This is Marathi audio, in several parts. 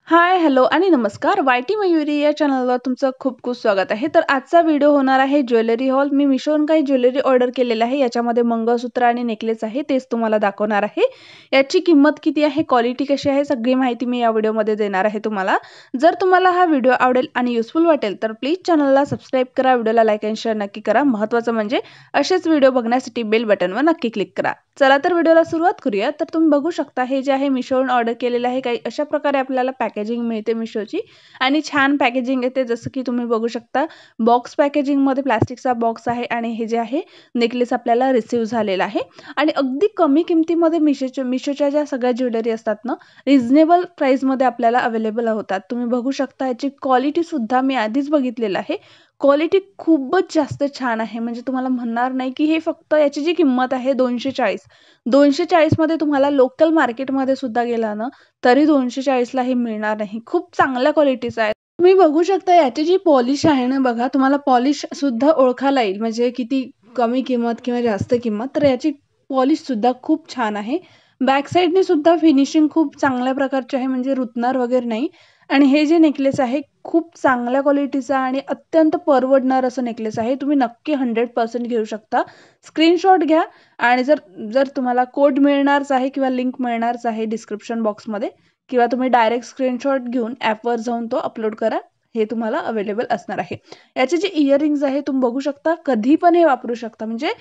हाय, हॅलो आणि नमस्कार. वाय-टी मयुरी या चॅनलवर तुमचं खूप खूप स्वागत आहे. तर आजचा व्हिडिओ होणार आहे ज्वेलरी हॉल. मी Meeshoवरून काही ज्वेलरी ऑर्डर केलेलं आहे. याच्यामध्ये मंगळसूत्र आणि नेकलेस आहे, तेच तुम्हाला दाखवणार आहे. याची किंमत किती आहे, क्वालिटी कशी आहे, सगळी माहिती मी या व्हिडिओमध्ये देणार आहे तुम्हाला. जर तुम्हाला हा व्हिडिओ आवडेल आणि युजफुल वाटेल तर प्लीज चॅनलला सबस्क्राईब करा, व्हिडिओला लाईक आणि शेअर नक्की करा. महत्त्वाचं म्हणजे असेच व्हिडिओ बघण्यासाठी बेल बटनवर नक्की क्लिक करा. चला तर व्हिडिओला सुरुवात करूया. तर तुम्ही बघू शकता हे जे आहे Meeshoवरून ऑर्डर केलेलं आहे. काही अशा प्रकारे आपल्याला पॅकेजिंग मिळते Meeshoची आणि छान पॅकेजिंग येते. जसं की तुम्ही बघू शकता बॉक्स पॅकेजिंगमध्ये प्लास्टिकचा बॉक्स आहे आणि हे जे आहे नेकलेस आपल्याला रिसीव्ह झालेला आहे आणि अगदी कमी किमतीमध्ये Meeshoच्या ज्या सगळ्या ज्वेलरी असतात ना, रिझनेबल प्राईसमध्ये आपल्याला अवेलेबल होतात. तुम्ही बघू शकता याची क्वालिटी सुद्धा मी आधीच बघितलेलं आहे. क्वालिटी खूपच जास्त छान आहे. म्हणजे तुम्हाला म्हणणार नाही की हे फक्त याची जी किंमत आहे 240. 240 मध्ये तुम्हाला लोकल मार्केटमध्ये सुद्धा गेला ना, तरी 240 ला हे मिळणार नाही. खूप चांगल्या क्वालिटीचा आहे. तुम्ही बघू शकता याची जी पॉलिश आहे ना बघा, तुम्हाला पॉलिश सुद्धा ओळखायला येईल. म्हणजे किती कमी किंमत किंवा जास्त किंमत, तर याची पॉलिश सुद्धा खूप छान आहे. बॅक साइडने सुद्धा फिनिशिंग खूप चांगल्या प्रकारची आहे, म्हणजे रुतणार वगैरे नाही. आणि हे जे नेकलेस आहे खूप चांगल्या क्वालिटीचा आणि अत्यंत परवडणार असं नेकलेस आहे. तुम्ही नक्की 100% घेऊ शकता. स्क्रीनशॉट घ्या आणि जर जर तुम्हाला कोड मिळणारच आहे किंवा लिंक मिळणारच आहे डिस्क्रिप्शन बॉक्समध्ये, किंवा तुम्ही डायरेक्ट स्क्रीनशॉट घेऊन ॲपवर जाऊन तो अपलोड करा. हे तुम्हाला अवेलेबल असणार आहे. याचे जे इयरिंग्स आहे तुम्ही बघू शकता, कधी पण हे वापरू शकता. म्हणजे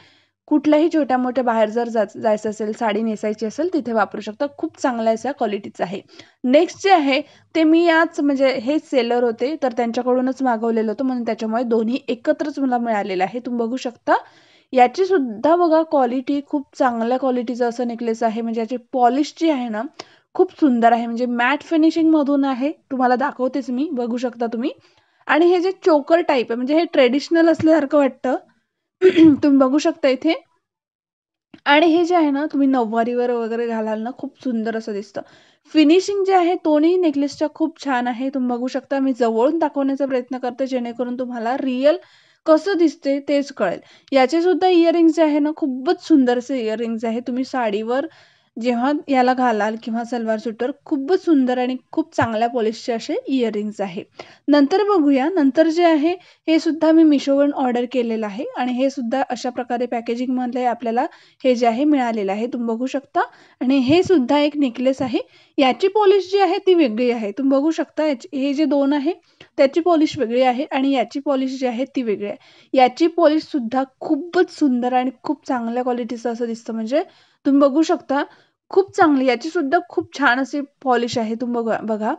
कुठल्याही छोट्या-मोठ्या बाहेर जर जायचं असेल, साडी नेसायची असेल, तिथे वापरू शकता. खूप चांगल्या अशा क्वालिटीचं आहे. नेक्स्ट जे आहे ते मी याच म्हणजे हेच सेलर होते, तर त्यांच्याकडूनच मागवलेलं होतं, म्हणून त्याच्यामुळे दोन्ही एकत्रच मला मिळालेलं आहे. तुम्ही बघू शकता. याची सुद्धा बघा क्वालिटी खूप चांगल्या क्वालिटीचं असं नेकलेस आहे. म्हणजे याची पॉलिश जी आहे ना, खूप सुंदर आहे. म्हणजे मॅट फिनिशिंगमधून आहे. तुम्हाला दाखवतेच मी, बघू शकता तुम्ही. आणि हे जे चोकर टाइप आहे, म्हणजे हे ट्रेडिशनल असल्यासारखं वाटतं. तुम्ही बघू शकता इथे. आणि हे जे आहे ना, तुम्ही नऊवारीवर वगैरे घालाल ना, खूप सुंदर असं दिसतं. फिनिशिंग जे आहे दोन्ही नेकलेसच्या खूप छान आहे. तुम्ही बघू शकता. मी जवळून दाखवण्याचा प्रयत्न करते, जेणेकरून तुम्हाला रिअल कसं दिसते तेच कळेल. याचे सुद्धा इयरिंग्स जे आहे ना, खूपच सुंदर असे इयरिंग्स आहे. तुम्ही साडीवर जेव्हा याला घालाल किंवा सलवार सूटवर खूपच सुंदर आणि खूप चांगल्या पॉलिशचे असे इयरिंग्स आहे. नंतर बघूया, नंतर जे आहे हे सुद्धा मी Meeshoवरून ऑर्डर केलेलं आहे आणि हे सुद्धा अशा प्रकारे पॅकेजिंगमध्ये आपल्याला हे जे आहे मिळालेलं आहे. तुम्ही बघू शकता. आणि हे सुद्धा एक नेकलेस आहे. याची पॉलिश जी आहे ती वेगळी आहे. तुम्ही बघू शकता हे जे 2 आहे त्याची पॉलिश वेगळी आहे आणि याची पॉलिश जी आहे ती वेगळी आहे. याची पॉलिश सुद्धा खूपच सुंदर आणि खूप चांगल्या क्वालिटीचं असं दिसतं. म्हणजे तुम्ही बघू शकता खूप चांगली, याची सुद्धा खूप छान अशी पॉलिश आहे. तुम्ही बघा बघा.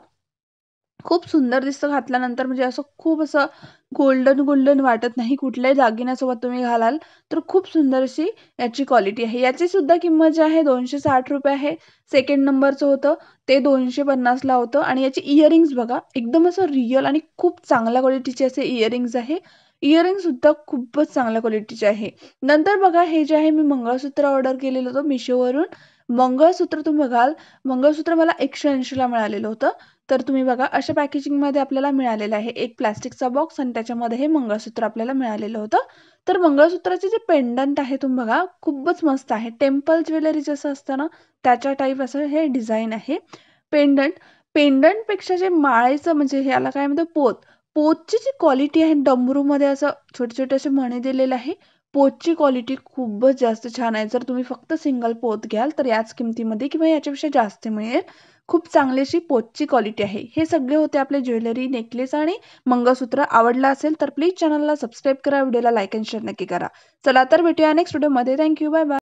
खूप सुंदर दिसतं घातल्यानंतर. म्हणजे असं खूप असं गोल्डन वाटत नाही. कुठल्याही दागिन्यासोबत तुम्ही घालाल तर खूप सुंदर अशी याची क्वालिटी आहे. याची सुद्धा किंमत जी आहे ₹260 आहे. सेकंड नंबरचं होतं ते 250 ला होतं. आणि याची इयरिंग्स बघा, एकदम असं रिअल आणि खूप चांगल्या क्वालिटीचे असे इयरिंग्स आहे. इयरिंग सुद्धा खूपच चांगल्या क्वालिटीचे आहे. नंतर बघा हे जे आहे मी मंगळसूत्र ऑर्डर केलेलं होतं Meeshoवरून. मंगळसूत्र तुम्ही बघाल, मंगळसूत्र मला 180 ला मिळालेलं होतं. तर तुम्ही बघा अशा पॅकेजिंगमध्ये आपल्याला मिळालेलं आहे. एक प्लास्टिकचा बॉक्स आणि त्याच्यामध्ये हे मंगळसूत्र आपल्याला मिळालेलं होतं. तर मंगळसूत्राचे जे पेंडंट आहे तुम्ही बघा, खूपच मस्त आहे. टेम्पल ज्वेलरी जसं असतं ना, त्याच्या टाइप असं हे डिझाइन आहे. पेंडंट पेंडंटपेक्षा जे माळेचं म्हणजे ह्याला काय म्हणतात पोत. पोतची जी क्वालिटी आहे डमरूमध्ये असं छोटे-छोटे असे मणी दिलेले आहे. पोतची क्वालिटी खूपच जास्त छान आहे. जर तुम्ही फक्त सिंगल पोत घ्याल तर याच किमतीमध्ये किंवा याच्यापेक्षा जास्त मिळेल. खूप चांगली अशी पोतची क्वालिटी आहे. हे सगळे होते आपले ज्वेलरी, नेकलेस आणि मंगळसूत्र. आवडला असेल तर प्लीज चॅनलला सबस्क्राईब करा, व्हिडिओला लाईक आणि शेअर नक्की करा. चला तर भेटूया नेक्स्ट व्हिडिओमध्ये. Thank you. Bye bye.